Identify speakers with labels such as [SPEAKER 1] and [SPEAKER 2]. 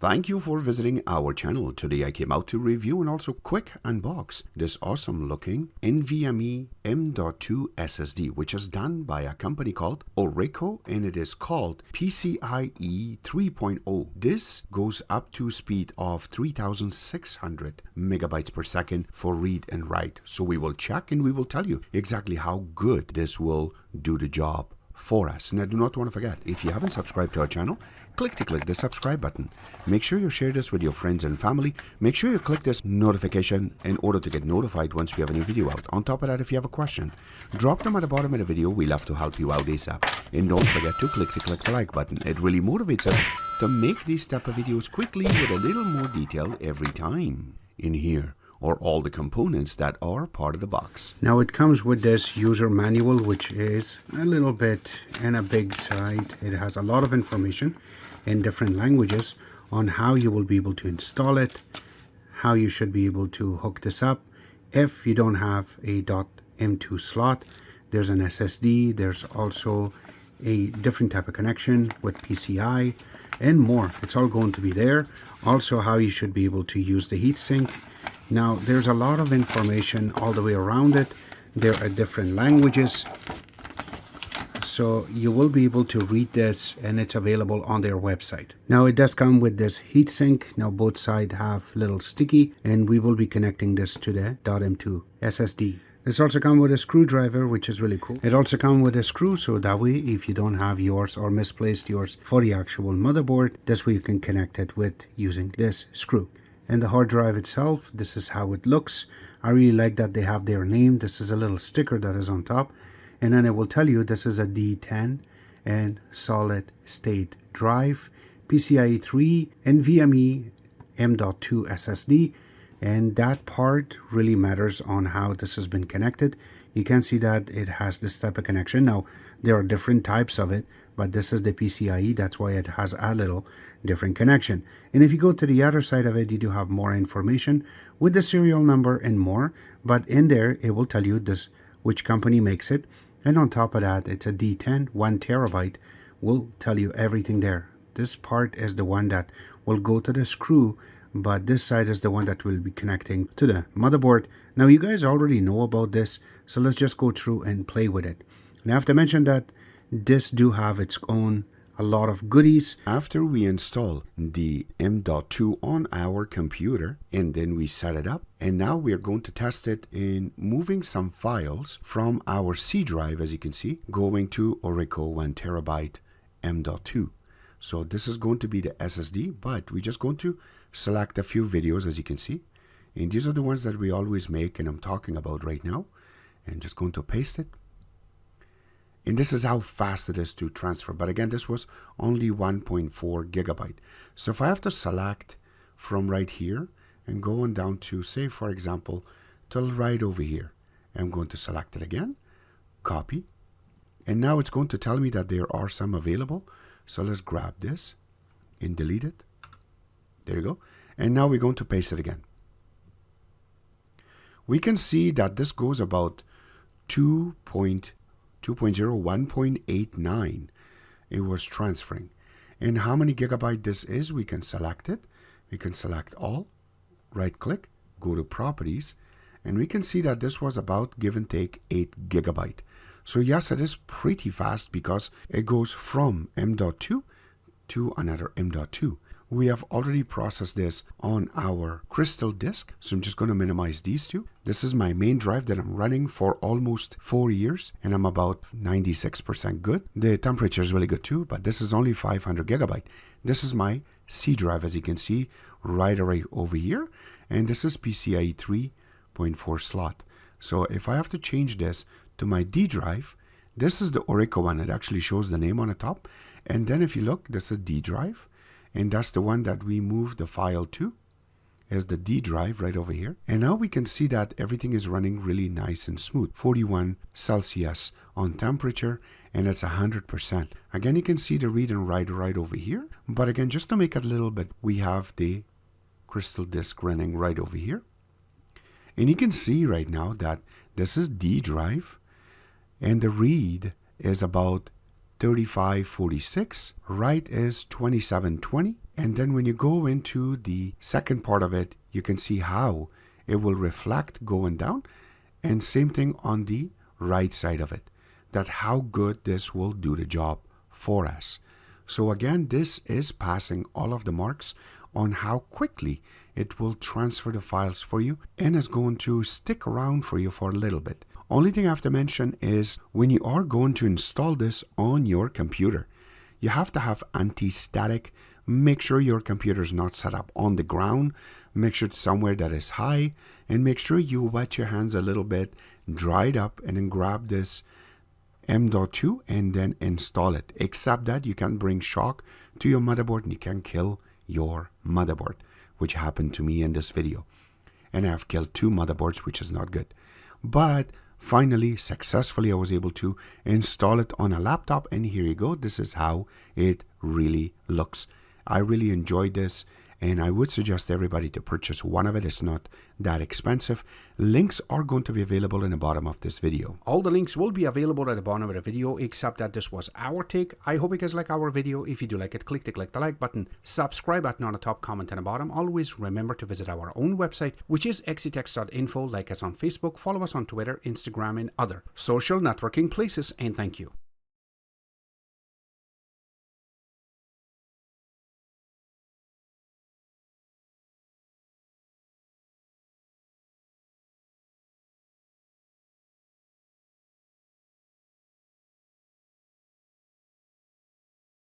[SPEAKER 1] Thank you for visiting our channel. Today I came out to review and also quick unbox this awesome looking NVMe M.2 SSD, which is done by a company called Orico, and it is called PCIe 3.0. This goes up to speed of 3600 megabytes per second for read and write. So we will check and we will tell you exactly how good this will do the job for us. And I do not want to forget, if you haven't subscribed to our channel, click the subscribe button. Make sure you share this with your friends and family. Make sure you click this notification in order to get notified once we have a new video out. On top of that, if you have a question, drop them at the bottom of the video. We love to help you out ASAP. And don't forget to click the like button. It really motivates us to make these type of videos quickly with a little more detail every time. In here are all the components that are part of the box.
[SPEAKER 2] Now it comes with this user manual, which is a little bit in a big side. It has a lot of information in different languages on how you will be able to install it, how you should be able to hook this up. If you don't have a .M.2 slot, there's an SSD, there's also a different type of connection with PCI and more. It's all going to be there. Also how you should be able to use the heatsink. Now there's a lot of information all the way around it. There are different languages, so you will be able to read this, and it's available on their website. Now it does come with this heatsink. Now both sides have little sticky, and we will be connecting this to the .M.2 SSD. This also comes with a screwdriver, which is really cool. It also comes with a screw, so that way if you don't have yours or misplaced yours for the actual motherboard, this way you can connect it with using this screw. And the hard drive itself, this is how it looks. I really like that they have their name. This is a little sticker that is on top, and then it will tell you this is a D10 and solid state drive, PCIe 3 NVMe M.2 SSD, and that part really matters on how this has been connected. You can see that it has this type of connection. Now there are different types of it, but this is the PCIe, that's why it has a little different connection. And if you go to the other side of it, you do have more information with the serial number and more, but in there it will tell you this which company makes it. And on top of that, it's a D10 1 terabyte, will tell you everything there. This part is the one that will go to the screw, but this side is the one that will be connecting to the motherboard. Now you guys already know about this, so let's just go through and play with it. Now I have to mention that this do have its own a lot of goodies.
[SPEAKER 1] After we install the M.2 on our computer and then we set it up, and now we are going to test it in moving some files from our C drive, as you can see, going to Orico 1 terabyte M.2. So this is going to be the SSD, but we're just going to select a few videos, as you can see, and these are the ones that we always make and I'm talking about right now, and just going to paste it. And this is how fast it is to transfer. But again, this was only 1.4 gigabyte. So if I have to select from right here and go on down to, say, for example, till right over here, I'm going to select it again, copy. And now it's going to tell me that there are some available. So let's grab this and delete it. There you go. And now we're going to paste it again. We can see that this goes about 2.0, 1.89. It was transferring. And how many gigabyte this is, we can select it. We can select all, right click, go to properties, and we can see that this was about give and take 8 gigabyte. So yes, it is pretty fast because it goes from M.2 to another M.2. We have already processed this on our crystal disk, so I'm just going to minimize these two. This is my main drive that I'm running for almost 4 years, and I'm about 96% good. The temperature is really good too, but this is only 500 gigabyte. This is my C drive, as you can see, right over here, and this is PCIe 3.0 slot. So if I have to change this to my D drive, this is the Orico one. It actually shows the name on the top, and then if you look, this is D drive. And that's the one that we moved the file to, is the D drive right over here. And now we can see that everything is running really nice and smooth. 41 Celsius on temperature, and it's 100%. Again, you can see the read and write right over here. But again, just to make it a little bit, we have the crystal disk running right over here. And you can see right now that this is D drive, and the read is about 3546, write is 2720, And then when you go into the second part of it, you can see how it will reflect going down. And same thing on the right side of it, that how good this will do the job for us. So again, this is passing all of the marks on how quickly it will transfer the files for you and is going to stick around for you for a little bit. Only thing I have to mention is when you are going to install this on your computer, you have to have anti-static. Make sure your computer is not set up on the ground. Make sure it's somewhere that is high, and make sure you wet your hands a little bit, dry it up, and then grab this M.2 and then install it. Except that you can bring shock to your motherboard and you can kill your motherboard, which happened to me in this video. And I've killed 2 motherboards, which is not good. But finally, successfully, I was able to install it on a laptop, and here you go. This is how it really looks. I really enjoyed this, and I would suggest everybody to purchase one of it. It's not that expensive. Links are going to be available in the bottom of this video. All the links will be available at the bottom of the video, except that this was our take. I hope you guys like our video. If you do like it, click the like button, subscribe button on the top, comment on the bottom. Always remember to visit our own website, which is exitex.info. Like us on Facebook, follow us on Twitter, Instagram, and other social networking places, and thank you.